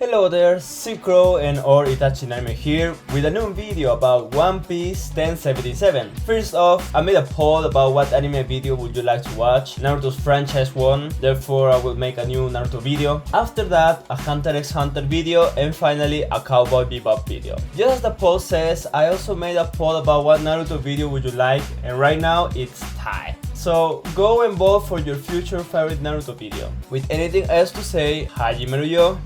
Hello there, SirCrow and or Itachi InAnime here with a new video about One Piece 1077. First off, I made a poll about what anime video would you like to watch. Naruto's franchise won, therefore I will make a new Naruto video. After that, a Hunter x Hunter video, and finally a Cowboy Bebop video. Just as the poll says, I also made a poll about what Naruto video would you like, and right now it's tie. So go and vote for your future favorite Naruto video. With anything else to say, Hajime yo.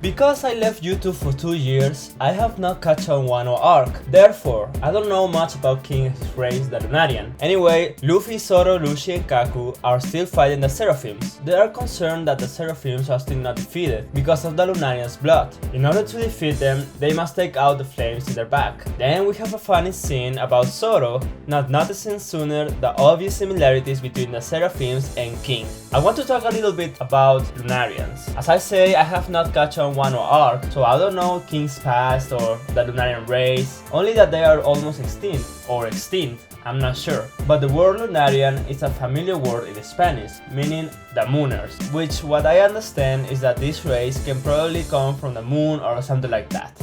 Because I left YouTube for 2 years, I have not catch on Wano arc. Therefore, I don't know much about King and his race, the Lunarian. Anyway, Luffy, Zoro, Lucy and Kaku are still fighting the Seraphims. They are concerned that the Seraphims are still not defeated because of the Lunarians' blood. In order to defeat them, they must take out the flames in their back. Then we have a funny scene about Zoro not noticing sooner the obvious similarities between the Seraphims and King. I want to talk a little bit about Lunarians. As I say, I have not catch on Wano arc, so I don't know King's past or the Lunarian race, only that they are almost extinct, or extinct, I'm not sure. But the word Lunarian is a familiar word in Spanish, meaning the Mooners, which what I understand is that this race can probably come from the moon or something like that.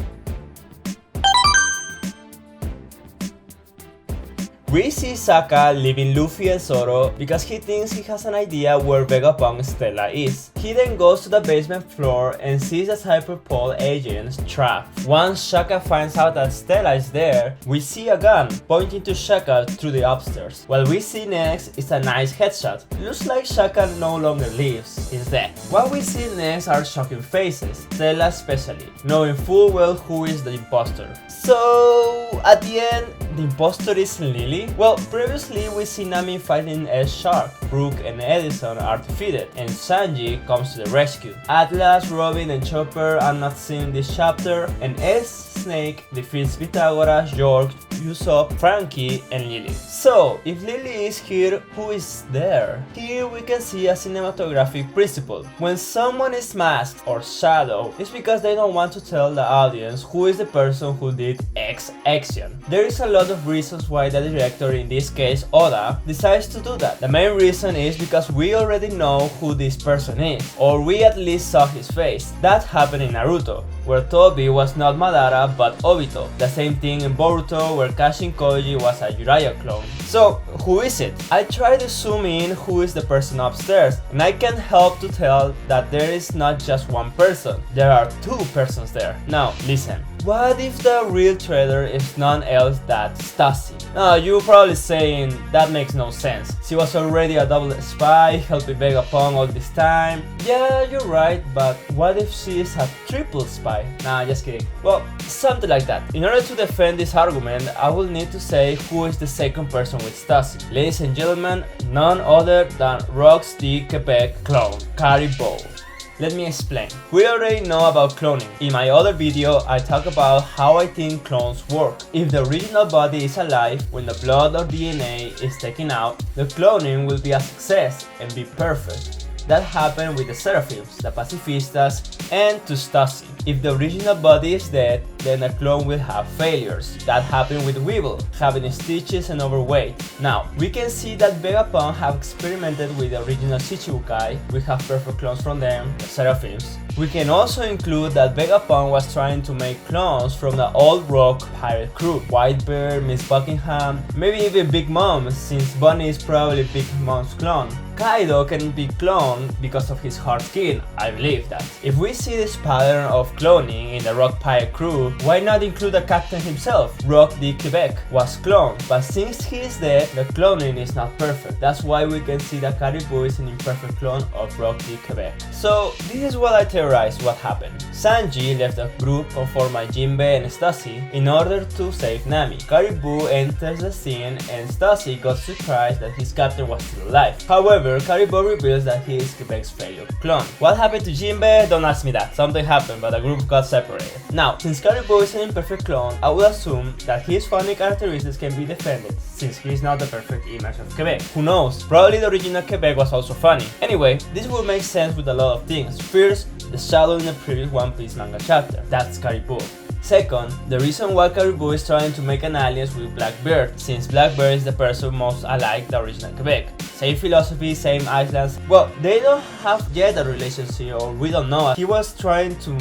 We see Shaka leaving Luffy and Zoro because he thinks he has an idea where Vegapunk Stella is. He then goes to the basement floor and sees the Cyberpol agents trapped. Once Shaka finds out that Stella is there, we see a gun pointing to Shaka through the upstairs. What we see next is a nice headshot. Looks like Shaka no longer lives, he's dead. What we see next are shocking faces, Stella especially, knowing full well who is the imposter. So at the end, the imposter is Lily? Well, previously we see Nami fighting S-Shark, Brook and Edison are defeated, and Sanji comes to the rescue. Atlas, Robin and Chopper are not seen this chapter, and S-Snake defeats Pythagoras, York, Usopp, Frankie and Lily. So, if Lily is here, who is there? Here we can see a cinematographic principle. When someone is masked or shadow, it's because they don't want to tell the audience who is the person who did X action. There is a lot of reasons why the director, in this case Oda, decides to do that. The main reason is because we already know who this person is, or we at least saw his face. That happened in Naruto, where Tobi was not Madara but Obito. The same thing in Boruto, where Kashin Koji was a Jiraiya clone. So, who is it? I try to zoom in who is the person upstairs, and I can't help to tell that there is not just one person. There are two persons there. Now, listen. What if the real traitor is none else than Stacy? Now, you're probably saying that makes no sense. She was already a double spy, helping Vegapunk all this time. Yeah, you're right, but what if she is a triple spy? Nah, just kidding. Well, something like that. In order to defend this argument, I will need to say who is the second person with Stacy. Ladies and gentlemen, none other than Rox the Xebec clone, Caribou. Let me explain. We already know about cloning. In my other video, I talk about how I think clones work. If the original body is alive, when the blood or DNA is taken out, the cloning will be a success and be perfect. That happened with the Seraphims, the Pacifistas, and to Stacy. If the original body is dead, then the clone will have failures. That happened with Weevil, having stitches and overweight. Now, we can see that Vegapunk have experimented with the original Shichibukai. We have perfect clones from them, the Seraphims. We can also include that Vegapunk was trying to make clones from the old Rock pirate crew. Whitebeard, Miss Buckingham, maybe even Big Mom, since Bunny is probably Big Mom's clone. Kaido can be cloned because of his hard skin, I believe that. If we see this pattern of cloning in the Rock pirate crew, why not include the captain himself? Rock the Xebec was cloned, but since he is dead, the cloning is not perfect. That's why we can see that Caribou is an imperfect clone of Rock the Xebec. So, this is what I theorized what happened. Sanji left the group conformed by Jinbe and Stacy in order to save Nami. Caribou enters the scene and Stacy got surprised that his captain was still alive. However, Caribou reveals that he is Xebec's failure clone. What happened to Jinbe? Don't ask me that. Something happened, but the group got separated. Now, since Caribou is an imperfect clone, I would assume that his funny characteristics can be defended, since he is not the perfect image of Xebec. Who knows? Probably the original Xebec was also funny. Anyway, this will make sense with a lot of things. First, the shadow in the previous One Piece manga chapter. That's Caribou. Second, the reason why Caribou is trying to make an alliance with Blackbeard, since Blackbeard is the person most alike the original Xebec. same philosophy, same islands. Well, they don't have yet a relationship, or we don't know. He was trying to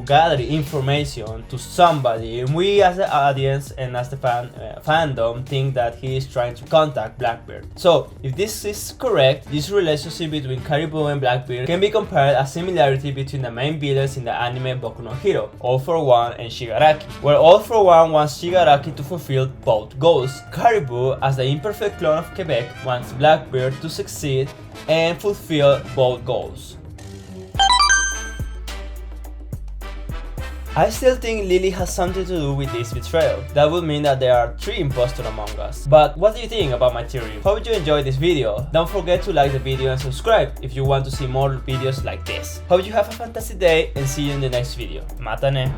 gather information to somebody, and we as the audience and as the fandom think that he is trying to contact Blackbeard. So if this is correct, this relationship between Caribou and Blackbeard can be compared as similarity between the main villains in the anime Boku no Hero, All for One and Shigaraki, where All for One wants Shigaraki to fulfill both goals. Caribou, as the imperfect clone of Xebec, wants Blackbeard to succeed and fulfill both goals. I still think Lily has something to do with this betrayal. That would mean that there are 3 impostors among us. But what do you think about my theory? Hope you enjoyed this video. Don't forget to like the video and subscribe if you want to see more videos like this. Hope you have a fantastic day and see you in the next video. Mata ne!